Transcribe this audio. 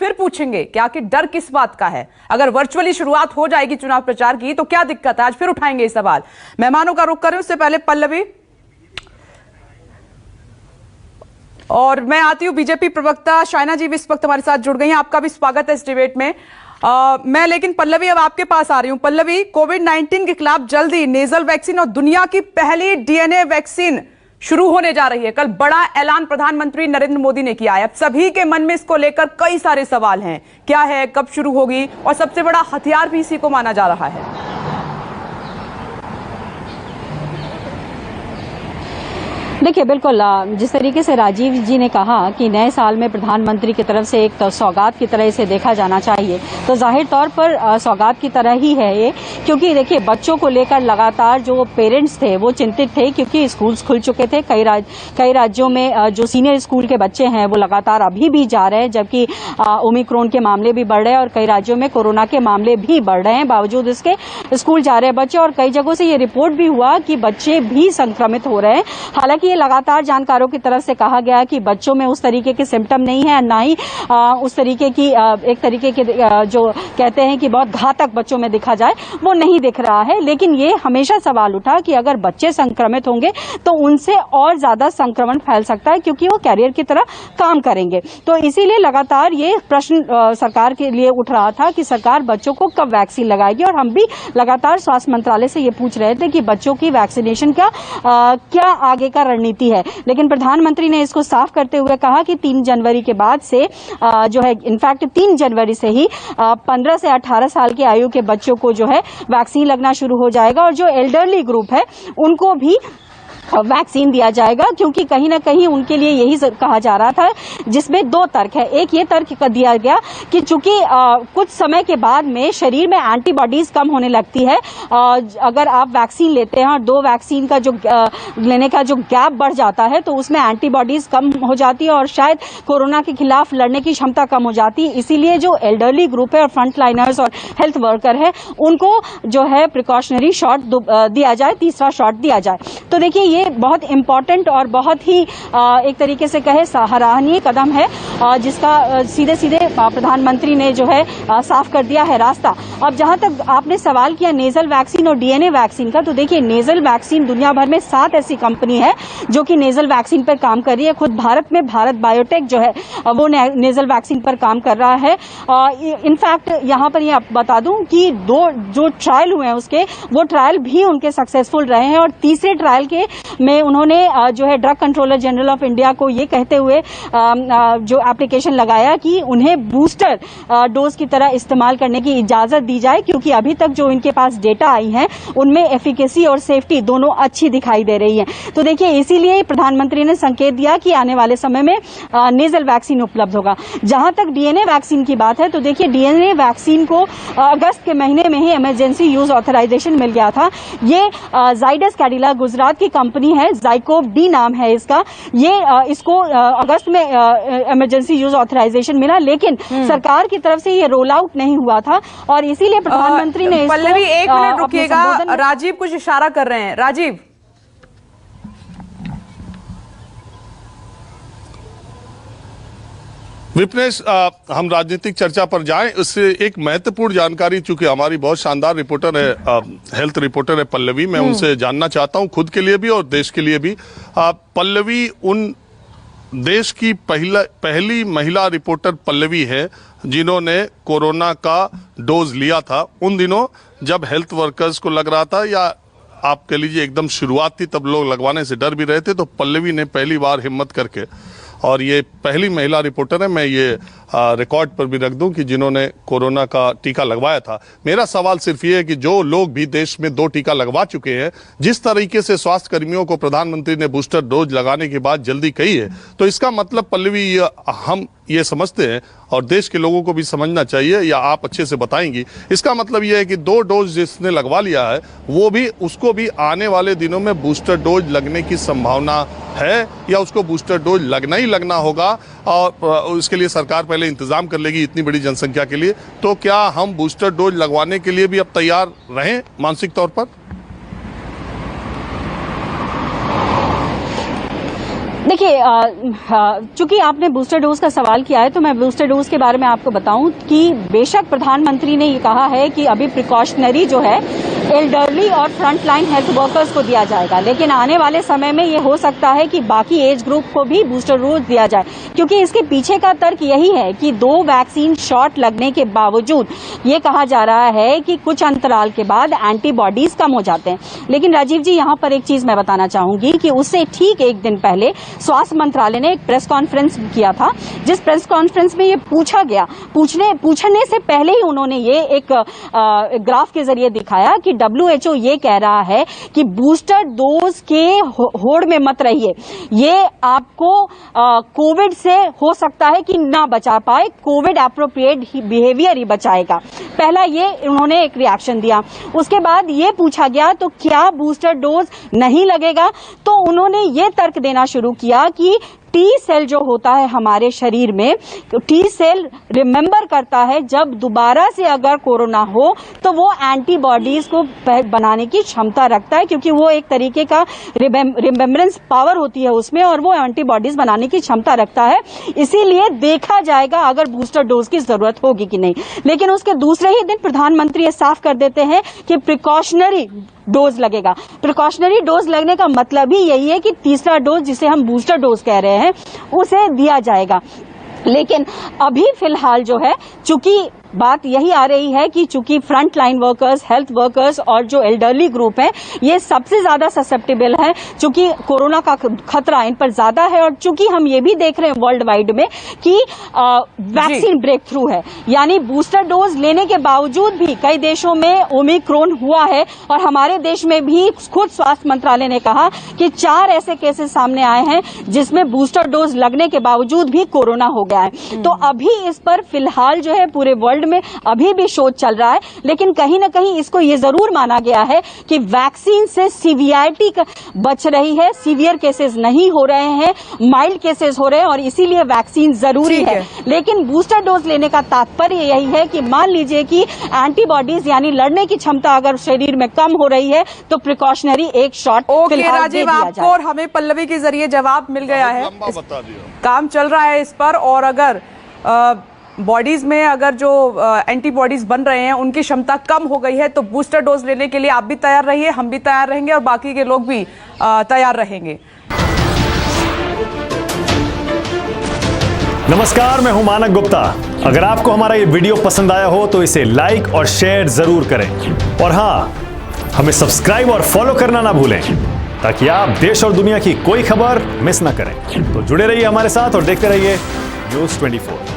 फिर पूछेंगे कि आखिर डर किस बात का है। अगर वर्चुअली शुरुआत हो जाएगी चुनाव प्रचार की तो क्या दिक्कत है, आज फिर उठाएंगे ये सवाल। मेहमानों का रुख करें उससे पहले पल्लवी, और मैं आती हूं बीजेपी प्रवक्ता शाइना जी भी इस वक्त हमारे साथ जुड़ गई हैं, आपका भी स्वागत है इस डिबेट में। मैं लेकिन पल्लवी अब आपके पास आ रही हूं। पल्लवी, कोविड-19 के खिलाफ जल्दी नेजल वैक्सीन और दुनिया की पहली डीएनए वैक्सीन शुरू होने जा रही है। कल बड़ा ऐलान प्रधानमंत्री नरेंद्र मोदी ने किया है। अब सभी के मन में इसको लेकर कई सारे सवाल हैं, क्या है, कब शुरू होगी, और सबसे बड़ा हथियार भी इसी को माना जा रहा है। देखिए, बिल्कुल जिस तरीके से राजीव जी ने कहा कि नए साल में प्रधानमंत्री की तरफ से एक सौगात की तरह इसे देखा जाना चाहिए, तो जाहिर तौर पर सौगात की तरह ही है ये, क्योंकि देखिए बच्चों को लेकर लगातार जो पेरेंट्स थे वो चिंतित थे, क्योंकि स्कूल्स खुल चुके थे। कई राज्यों में जो सीनियर स्कूल के बच्चे हैं वो लगातार अभी भी जा रहे हैं, जबकि ओमिक्रॉन के मामले भी बढ़ रहे हैं और कई राज्यों में कोरोना के मामले भी बढ़ रहे हैं। बावजूद इसके स्कूल जा रहे हैं बच्चे, और कई जगहों से ये रिपोर्ट भी हुआ कि बच्चे भी संक्रमित हो रहे हैं। हालांकि ये लगातार जानकारों की तरफ से कहा गया कि बच्चों में उस तरीके के सिम्टम नहीं है, ना ही उस तरीके की एक तरीके के जो कहते हैं कि बहुत घातक बच्चों में दिखा जाए वो नहीं दिख रहा है। लेकिन ये हमेशा सवाल उठा कि अगर बच्चे संक्रमित होंगे तो उनसे और ज्यादा संक्रमण फैल सकता है, क्योंकि वो कैरियर की तरह काम करेंगे। तो इसीलिए लगातार ये प्रश्न सरकार के लिए उठ रहा था कि सरकार बच्चों को कब वैक्सीन लगाएगी, और हम भी लगातार स्वास्थ्य मंत्रालय से ये पूछ रहे थे कि बच्चों की वैक्सीनेशन का क्या आगे का रणनीति है। लेकिन प्रधानमंत्री ने इसको साफ करते हुए कहा कि 3 जनवरी के बाद से जो है, इनफैक्ट 3 जनवरी से ही 15 से 18 साल की आयु के बच्चों को जो है वैक्सीन लगना शुरू हो जाएगा, और जो एल्डरली ग्रुप है उनको भी वैक्सीन दिया जाएगा, क्योंकि कहीं ना कहीं उनके लिए यही कहा जा रहा था, जिसमें 2 तर्क है। एक ये तर्क कर दिया गया कि चूंकि कुछ समय के बाद में शरीर में एंटीबॉडीज कम होने लगती है अगर आप वैक्सीन लेते हैं, और 2 वैक्सीन का जो लेने का जो गैप बढ़ जाता है तो उसमें एंटीबॉडीज कम हो जाती है और शायद कोरोना के खिलाफ लड़ने की क्षमता कम हो जाती है। इसीलिए जो एल्डरली ग्रुप है और फ्रंट लाइनर्स और हेल्थ वर्कर है उनको जो है प्रिकॉशनरी शॉट दिया जाए, तीसरा शॉट दिया जाए। तो देखिए ये बहुत इंपॉर्टेंट और बहुत ही एक तरीके से कहे सराहनीय कदम है, जिसका सीधे सीधे प्रधानमंत्री ने जो है साफ कर दिया है रास्ता। अब जहां तक आपने सवाल किया नेजल वैक्सीन और डीएनए वैक्सीन का, तो देखिए नेजल वैक्सीन दुनिया भर में 7 ऐसी कंपनी है जो कि नेजल वैक्सीन पर काम कर रही है। खुद भारत में भारत बायोटेक जो है वो नेजल वैक्सीन पर काम कर रहा है। इनफैक्ट यहाँ पर ये बता दूं कि 2 जो ट्रायल हुए हैं उसके, वो ट्रायल भी उनके सक्सेसफुल रहे हैं, और तीसरे ट्रायल के में उन्होंने जो है drug controller general of India को ये कहते हुए जो एप्लीकेशन लगाया कि उन्हें बूस्टर डोज की तरह इस्तेमाल करने की इजाजत दी जाए, क्योंकि अभी तक जो इनके पास डेटा आई है उनमें एफिकेसी और सेफ्टी दोनों अच्छी दिखाई दे रही है। तो देखिए इसीलिए प्रधानमंत्री ने संकेत दिया कि आने वाले समय में नेजल वैक्सीन उपलब्ध होगा। जहां तक डीएनए वैक्सीन की बात है, तो देखिए डीएनए वैक्सीन को अगस्त के महीने में ही इमरजेंसी यूज ऑथराइजेशन मिल गया था। ये जाइडस कैडिला गुजरात की कंपनी है, जाइकोव डी नाम है इसका। ये इसको अगस्त में इमरजेंसी यूज ऑथराइजेशन मिला, लेकिन सरकार की तरफ से ये रोल आउट नहीं हुआ था, और इसीलिए प्रधानमंत्री ने पल्लवी 1 मिनट रुकिएगा, राजीव कुछ इशारा कर रहे हैं। राजीव, विपनेश, हम राजनीतिक चर्चा पर जाएं उससे एक महत्वपूर्ण जानकारी, चूंकि हमारी बहुत शानदार रिपोर्टर है, हेल्थ रिपोर्टर है पल्लवी, मैं उनसे जानना चाहता हूं खुद के लिए भी और देश के लिए भी। पल्लवी उन देश की पहली महिला रिपोर्टर पल्लवी है जिन्होंने कोरोना का डोज लिया था उन दिनों जब हेल्थ वर्कर्स को लग रहा था, या आप कह लीजिए एकदम शुरुआत थी, तब लोग लगवाने से डर भी रहे थे। तो पल्लवी ने पहली बार हिम्मत करके, और ये पहली महिला रिपोर्टर है, मैं ये रिकॉर्ड पर भी रख दूं कि जिन्होंने कोरोना का टीका लगवाया था। मेरा सवाल सिर्फ ये है कि जो लोग भी देश में 2 टीका लगवा चुके हैं, जिस तरीके से स्वास्थ्य कर्मियों को प्रधानमंत्री ने बूस्टर डोज लगाने की बात जल्दी कही है, तो इसका मतलब पल्लवी हम ये समझते हैं और देश के लोगों को भी समझना चाहिए, या आप अच्छे से बताएंगी, इसका मतलब यह है कि 2 डोज जिसने लगवा लिया है वो भी, उसको भी आने वाले दिनों में बूस्टर डोज लगने की संभावना है, या उसको बूस्टर डोज लगना ही लगना होगा और उसके लिए सरकार पहले इंतजाम कर लेगी इतनी बड़ी जनसंख्या के लिए। तो क्या हम बूस्टर डोज लगवाने के लिए भी अब तैयार रहें मानसिक तौर पर? देखिए, चूंकि आपने बूस्टर डोज का सवाल किया है तो मैं बूस्टर डोज के बारे में आपको बताऊं कि बेशक प्रधानमंत्री ने ये कहा है कि अभी प्रिकॉशनरी जो है एल्डरली और फ्रंटलाइन हेल्थ वर्कर्स को दिया जाएगा, लेकिन आने वाले समय में ये हो सकता है कि बाकी एज ग्रुप को भी बूस्टर डोज दिया जाए, क्योंकि इसके पीछे का तर्क यही है कि 2 वैक्सीन शॉट लगने के बावजूद ये कहा जा रहा है कि कुछ अंतराल के बाद एंटीबॉडीज कम हो जाते हैं। लेकिन राजीव जी, यहाँ पर एक चीज मैं बताना चाहूंगी कि उससे ठीक एक दिन पहले स्वास्थ्य मंत्रालय ने एक प्रेस कॉन्फ्रेंस किया था, जिस प्रेस कॉन्फ्रेंस में ये पूछा गया, पूछने से पहले ही उन्होंने ये एक ग्राफ के जरिए दिखाया कि WHO ये कह रहा है कि बूस्टर डोज के होड़ में मत रहिए, ये आपको कोविड से हो सकता है कि ना बचा पाए, कोविड एप्रोप्रिएट बिहेवियर ही बचाएगा। पहला ये उन्होंने एक रिएक्शन दिया। उसके बाद ये पूछा गया तो क्या बूस्टर डोज नहीं लगेगा, तो उन्होंने ये तर्क देना शुरू किया कि टी सेल जो होता है हमारे शरीर में, टी सेल रिमेंबर करता है जब दोबारा से अगर कोरोना हो तो वो एंटीबॉडीज को बनाने की क्षमता रखता है, क्योंकि वो एक तरीके का रिमेम्बरेंस पावर होती है उसमें और वो एंटीबॉडीज बनाने की क्षमता रखता है। इसीलिए देखा जाएगा अगर बूस्टर डोज की जरूरत होगी कि नहीं। लेकिन उसके दूसरे ही दिन प्रधानमंत्री ये साफ कर देते हैं कि प्रिकॉशनरी डोज लगेगा। प्रिकॉशनरी डोज लगने का मतलब ही यही है कि तीसरा डोज, जिसे हम बूस्टर डोज कह रहे हैं, उसे दिया जाएगा। लेकिन अभी फिलहाल जो है, चूंकि बात यही आ रही है कि चूंकि front line workers, health workers और जो एल्डरली ग्रुप है, ये सबसे ज्यादा ससेप्टेबल है, चूंकि कोरोना का खतरा इन पर ज्यादा है। और चूंकि हम ये भी देख रहे हैं वर्ल्ड वाइड में कि वैक्सीन ब्रेक थ्रू है, यानी बूस्टर डोज लेने के बावजूद भी कई देशों में ओमिक्रॉन हुआ है। और हमारे देश में भी खुद स्वास्थ्य मंत्रालय ने कहा कि 4 ऐसे केसेस सामने आए हैं जिसमें बूस्टर डोज लगने के बावजूद भी कोरोना हो गया है। तो अभी इस पर फिलहाल जो है पूरे वर्ल्ड में अभी भी शोध चल रहा है, लेकिन कहीं ना कहीं इसको ये जरूर माना गया है कि वैक्सीन से सीवियरिटी बच रही है, सीवियर केसेस नहीं हो रहे हैं, माइल्ड केसेस हो रहे हैं, और इसीलिए वैक्सीन जरूरी है। लेकिन बूस्टर डोज लेने का तात्पर्य यही है कि मान लीजिए कि एंटीबॉडीज यानी लड़ने की क्षमता अगर शरीर में कम हो रही है तो प्रिकॉशनरी एक शॉट फिलहाल दे दिया जाए। और हमें पल्लवी के जरिए जवाब मिल गया है, बता दिया, काम चल रहा है इस पर। और अगर बॉडीज में अगर जो एंटीबॉडीज बन रहे हैं उनकी क्षमता कम हो गई है तो बूस्टर डोज लेने के लिए आप भी तैयार रहिए, हम भी तैयार रहेंगे और बाकी के लोग भी तैयार रहेंगे। नमस्कार, मैं हूं मानक गुप्ता। अगर आपको हमारा ये वीडियो पसंद आया हो तो इसे लाइक और शेयर जरूर करें, और हाँ, हमें सब्सक्राइब और फॉलो करना ना भूलें ताकि आप देश और दुनिया की कोई खबर मिस ना करें। तो जुड़े रहिए हमारे साथ और देखते रहिए न्यूज़ 24।